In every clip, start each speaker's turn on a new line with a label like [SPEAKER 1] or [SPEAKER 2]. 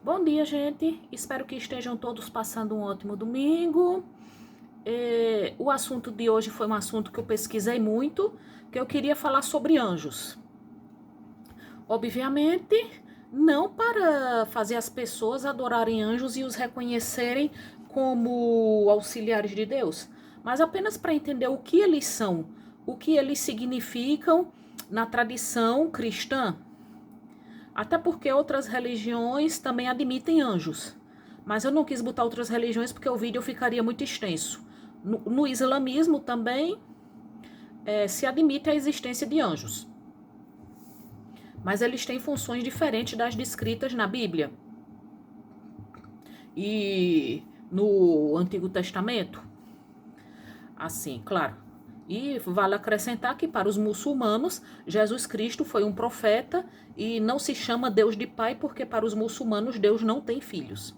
[SPEAKER 1] Bom dia, gente. Espero que estejam todos passando um ótimo domingo. O assunto de hoje foi um assunto que eu pesquisei muito, que eu queria falar sobre anjos. Obviamente, não para fazer as pessoas adorarem anjos e os reconhecerem como auxiliares de Deus, mas apenas para entender o que eles são, o que eles significam na tradição cristã. Até porque outras religiões também admitem anjos. Mas eu não quis botar outras religiões porque o vídeo ficaria muito extenso. No islamismo também se admite a existência de anjos. Mas eles têm funções diferentes das descritas na Bíblia e no Antigo Testamento. Assim, claro. E vale acrescentar que para os muçulmanos, Jesus Cristo foi um profeta e não se chama Deus de Pai, porque para os muçulmanos Deus não tem filhos.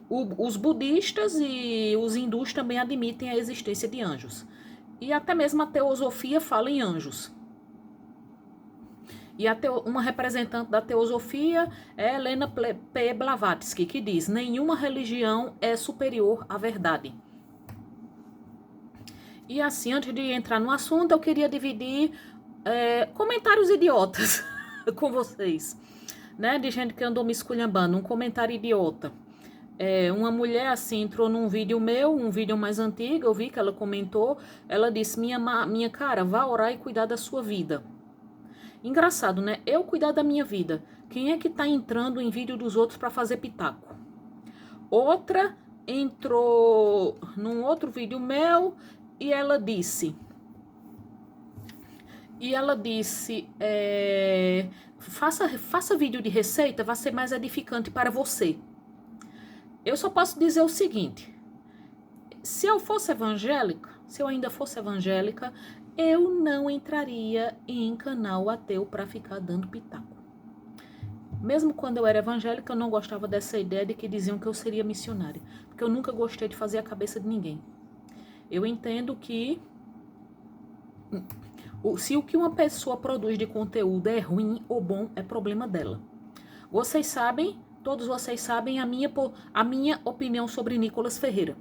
[SPEAKER 1] Os budistas e os hindus também admitem a existência de anjos. E até mesmo a teosofia fala em anjos. E uma representante da teosofia é Helena P. Blavatsky, que diz: nenhuma religião é superior à verdade. E assim, antes de entrar no assunto, eu queria dividir comentários idiotas com vocês, né? De gente que andou me esculhambando, um comentário idiota. Uma mulher assim entrou num vídeo meu, um vídeo mais antigo, eu vi que ela comentou, ela disse: minha cara, vá orar e cuidar da sua vida. Engraçado, né? Eu cuidar da minha vida. Quem é que tá entrando em vídeo dos outros para fazer pitaco? Outra entrou num outro vídeo meu e ela disse, faça vídeo de receita, vai ser mais edificante para você. Eu só posso dizer o seguinte: se eu fosse evangélica, se eu ainda fosse evangélica, eu não entraria em canal ateu para ficar dando pitaco. Mesmo quando eu era evangélica, eu não gostava dessa ideia de que diziam que eu seria missionária, porque eu nunca gostei de fazer a cabeça de ninguém. Eu entendo que se o que uma pessoa produz de conteúdo é ruim ou bom, é problema dela. Vocês sabem, todos vocês sabem a minha opinião sobre Nicolas Ferreira.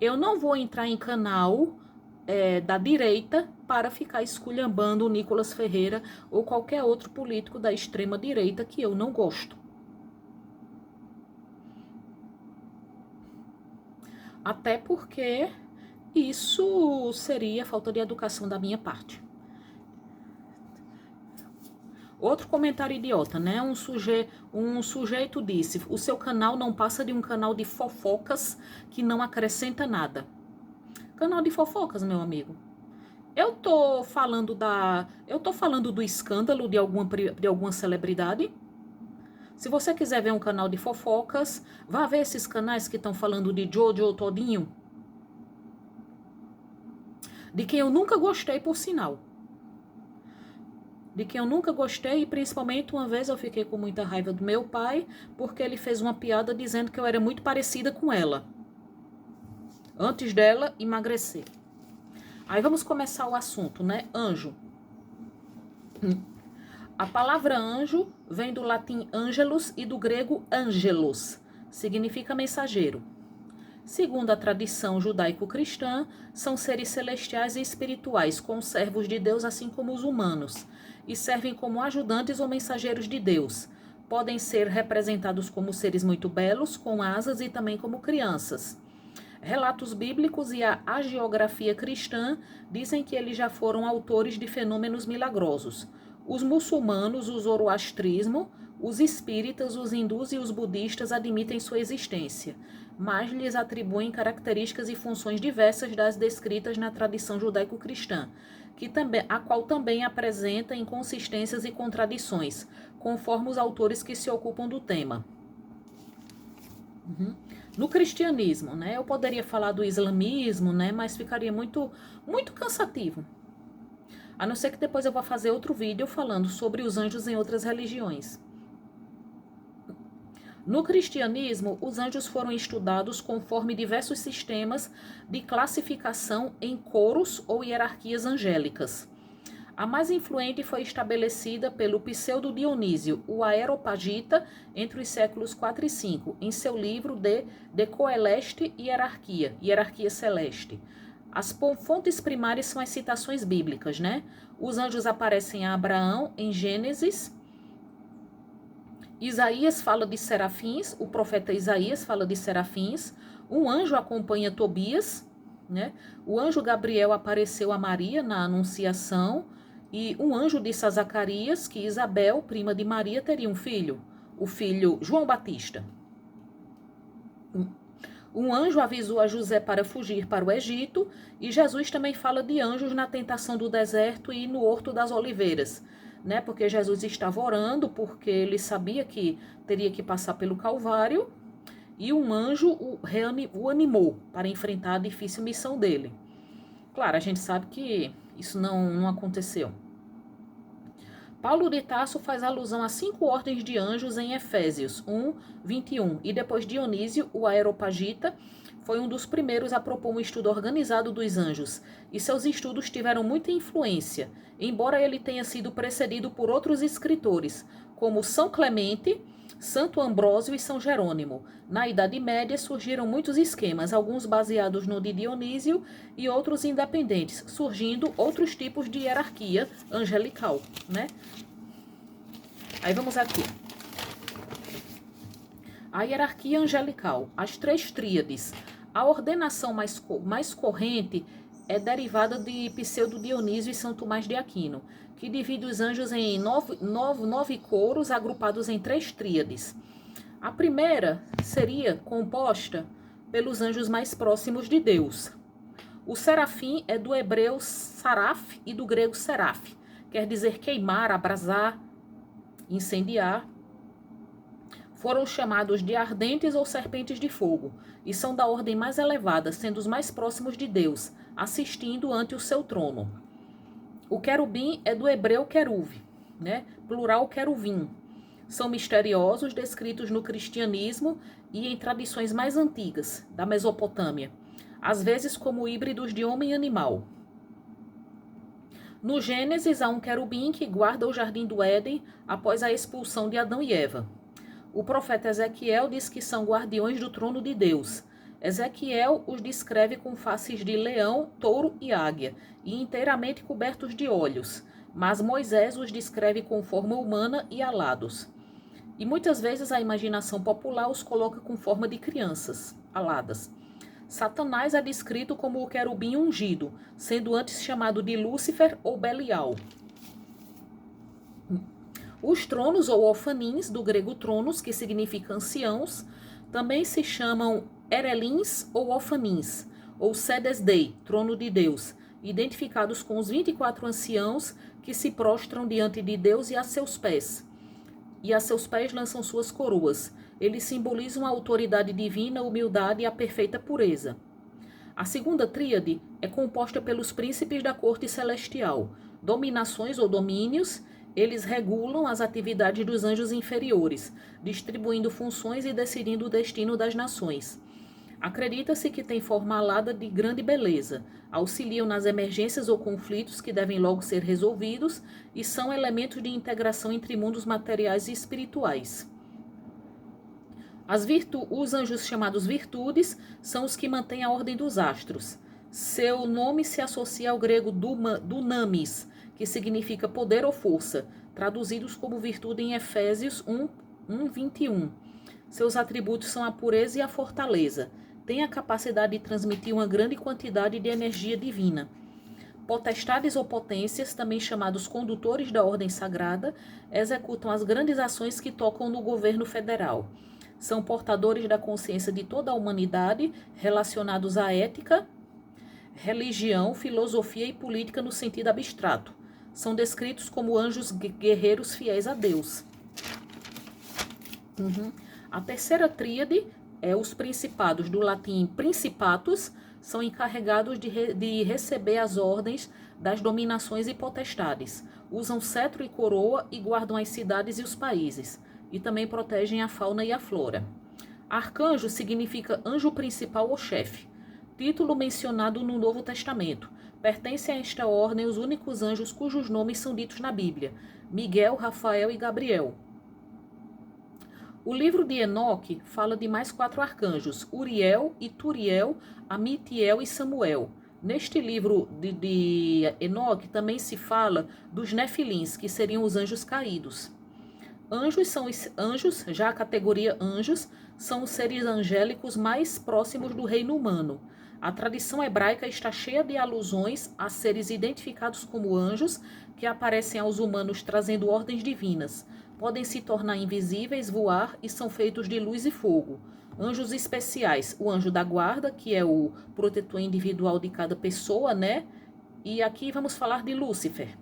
[SPEAKER 1] Eu não vou entrar em canal da direita para ficar esculhambando o Nicolas Ferreira ou qualquer outro político da extrema direita que eu não gosto. Até porque isso seria falta de educação da minha parte. Outro comentário idiota, né? Um sujeito disse: o seu canal não passa de um canal de fofocas que não acrescenta nada. Canal de fofocas, meu amigo. Eu tô falando do escândalo de alguma celebridade. Se você quiser ver um canal de fofocas, vá ver esses canais que estão falando de Jojo Todinho. De quem eu nunca gostei, por sinal. De quem eu nunca gostei, e principalmente uma vez eu fiquei com muita raiva do meu pai, porque ele fez uma piada dizendo que eu era muito parecida com ela. Antes dela emagrecer. Aí vamos começar o assunto, né? Anjo. A palavra anjo vem do latim angelus e do grego angelos. Significa mensageiro. Segundo a tradição judaico-cristã, são seres celestiais e espirituais, conservos de Deus assim como os humanos, e servem como ajudantes ou mensageiros de Deus. Podem ser representados como seres muito belos, com asas e também como crianças. Relatos bíblicos e a hagiografia cristã dizem que eles já foram autores de fenômenos milagrosos. Os muçulmanos, o zoroastrismo, os espíritas, os hindus e os budistas admitem sua existência, mas lhes atribuem características e funções diversas das descritas na tradição judaico-cristã, a qual também apresenta inconsistências e contradições, conforme os autores que se ocupam do tema. No cristianismo, né? Eu poderia falar do islamismo, né? Mas ficaria muito cansativo. A não ser que depois eu vá fazer outro vídeo falando sobre os anjos em outras religiões. No cristianismo, os anjos foram estudados conforme diversos sistemas de classificação em coros ou hierarquias angélicas. A mais influente foi estabelecida pelo Pseudo Dionísio, o Areopagita, entre os séculos 4 e 5, em seu livro De Coeleste Hierarquia, Hierarquia Celeste. As fontes primárias são as citações bíblicas, né? Os anjos aparecem a Abraão em Gênesis. Isaías fala de serafins, o profeta Isaías fala de serafins. Um anjo acompanha Tobias, né? O anjo Gabriel apareceu a Maria na Anunciação. E um anjo disse a Zacarias que Isabel, prima de Maria, teria um filho, o filho João Batista. Um anjo avisou a José para fugir para o Egito, e Jesus também fala de anjos na tentação do deserto e no Horto das Oliveiras, né? Porque Jesus estava orando, porque ele sabia que teria que passar pelo Calvário, e um anjo o animou para enfrentar a difícil missão dele. Claro, a gente sabe que isso não aconteceu. Paulo de Tarso faz alusão a 5 ordens de anjos em Efésios 1, 21. E depois Dionísio, o Areopagita, foi um dos primeiros a propor um estudo organizado dos anjos. E seus estudos tiveram muita influência, embora ele tenha sido precedido por outros escritores, como São Clemente, Santo Ambrósio e São Jerônimo. Na Idade Média surgiram muitos esquemas, alguns baseados no de Dionísio e outros independentes, surgindo outros tipos de hierarquia angelical, né? Aí vamos aqui. A hierarquia angelical, as 3 tríades. A ordenação mais corrente é derivada de Pseudo Dionísio e São Tomás de Aquino, que divide os anjos em 9 coros agrupados em 3 tríades. A primeira seria composta pelos anjos mais próximos de Deus. O serafim é do hebreu saraf e do grego seraf, quer dizer queimar, abrasar, incendiar. Foram chamados de ardentes ou serpentes de fogo, e são da ordem mais elevada, sendo os mais próximos de Deus, assistindo ante o seu trono. O querubim é do hebreu queruv, né? Plural queruvim. São misteriosos, descritos no cristianismo e em tradições mais antigas, da Mesopotâmia, às vezes como híbridos de homem e animal. No Gênesis, há um querubim que guarda o jardim do Éden após a expulsão de Adão e Eva. O profeta Ezequiel diz que são guardiões do trono de Deus. Ezequiel os descreve com faces de leão, touro e águia, e inteiramente cobertos de olhos, mas Moisés os descreve com forma humana e alados. E muitas vezes a imaginação popular os coloca com forma de crianças, aladas. Satanás é descrito como o querubim ungido, sendo antes chamado de Lúcifer ou Belial. Os tronos ou ofanins, do grego tronos, que significa anciãos, também se chamam erelins ou ofanins, ou sedes dei, trono de Deus, identificados com os 24 anciãos que se prostram diante de Deus e a seus pés. E a seus pés lançam suas coroas. Eles simbolizam a autoridade divina, a humildade e a perfeita pureza. A segunda tríade é composta pelos príncipes da corte celestial, dominações ou domínios. Eles regulam as atividades dos anjos inferiores, distribuindo funções e decidindo o destino das nações. Acredita-se que têm forma alada de grande beleza, auxiliam nas emergências ou conflitos que devem logo ser resolvidos e são elementos de integração entre mundos materiais e espirituais. Os anjos chamados virtudes são os que mantêm a ordem dos astros. Seu nome se associa ao grego dunamis, que significa poder ou força, traduzidos como virtude em Efésios 1, 21. Seus atributos são a pureza e a fortaleza. Tem a capacidade de transmitir uma grande quantidade de energia divina. Potestades ou potências, também chamados condutores da ordem sagrada, executam as grandes ações que tocam no governo federal. São portadores da consciência de toda a humanidade, relacionados à ética, religião, filosofia e política no sentido abstrato. São descritos como anjos guerreiros fiéis a Deus. A terceira tríade é os principados, do latim principatus, são encarregados de receber as ordens das dominações e potestades. Usam cetro e coroa e guardam as cidades e os países. E também protegem a fauna e a flora. Arcanjo significa anjo principal ou chefe, título mencionado no Novo Testamento. Pertencem a esta ordem os únicos anjos cujos nomes são ditos na Bíblia: Miguel, Rafael e Gabriel. O livro de Enoque fala de mais 4 arcanjos: Uriel, Ituriel, Amitiel e Samuel. Neste livro de Enoque também se fala dos Nefilins, que seriam os anjos caídos. Anjos, já a categoria anjos, são os seres angélicos mais próximos do reino humano. A tradição hebraica está cheia de alusões a seres identificados como anjos que aparecem aos humanos trazendo ordens divinas. Podem se tornar invisíveis, voar e são feitos de luz e fogo. Anjos especiais, o anjo da guarda, que é o protetor individual de cada pessoa, né? E aqui vamos falar de Lúcifer.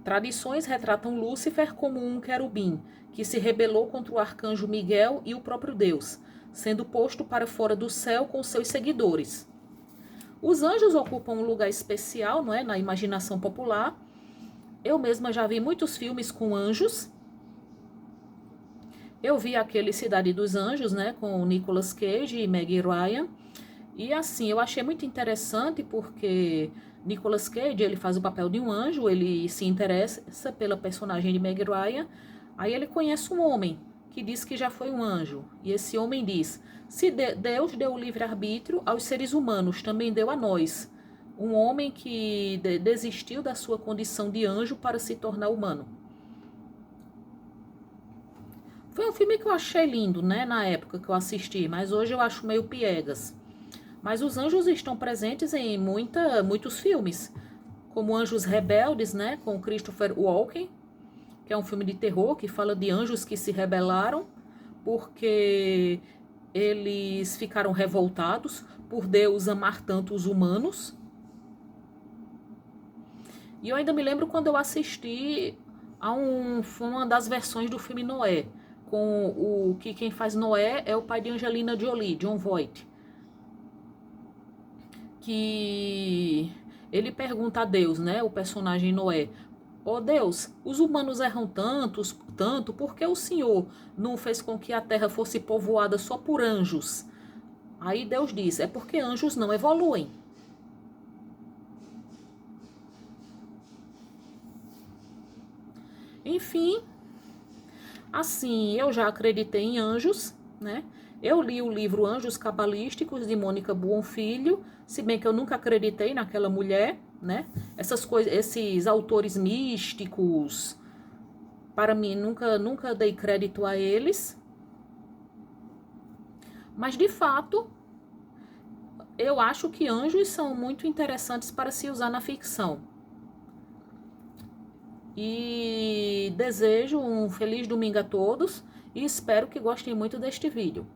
[SPEAKER 1] Tradições retratam Lúcifer como um querubim, que se rebelou contra o arcanjo Miguel e o próprio Deus, sendo posto para fora do céu com seus seguidores. Os anjos ocupam um lugar especial, não é, na imaginação popular. Eu mesma já vi muitos filmes com anjos. Eu vi aquele Cidade dos Anjos, né, com o Nicolas Cage e Meg Ryan. E assim, eu achei muito interessante porque Nicolas Cage, ele faz o papel de um anjo, ele se interessa pela personagem de Meg Ryan. Aí ele conhece um homem que diz que já foi um anjo. E esse homem diz: se Deus deu o livre-arbítrio aos seres humanos, também deu a nós. Um homem que desistiu da sua condição de anjo para se tornar humano. Foi um filme que eu achei lindo, né, na época que eu assisti, mas hoje eu acho meio piegas. Mas os anjos estão presentes em muitos filmes, como Anjos Rebeldes, né, com Christopher Walken, que é um filme de terror que fala de anjos que se rebelaram porque eles ficaram revoltados por Deus amar tanto os humanos. E eu ainda me lembro quando eu assisti a uma das versões do filme Noé, com o que quem faz Noé é o pai de Angelina Jolie, Jon Voight, que ele pergunta a Deus, né, o personagem Noé: ó Deus, os humanos erram tanto, por que o Senhor não fez com que a terra fosse povoada só por anjos? Aí Deus diz: é porque anjos não evoluem. Enfim, assim, eu já acreditei em anjos, né? Eu li o livro Anjos Cabalísticos, de Mônica Buon Filho, se bem que eu nunca acreditei naquela mulher, né? Essas coisas, esses autores místicos, para mim, nunca dei crédito a eles. Mas, de fato, eu acho que anjos são muito interessantes para se usar na ficção. E desejo um feliz domingo a todos e espero que gostem muito deste vídeo.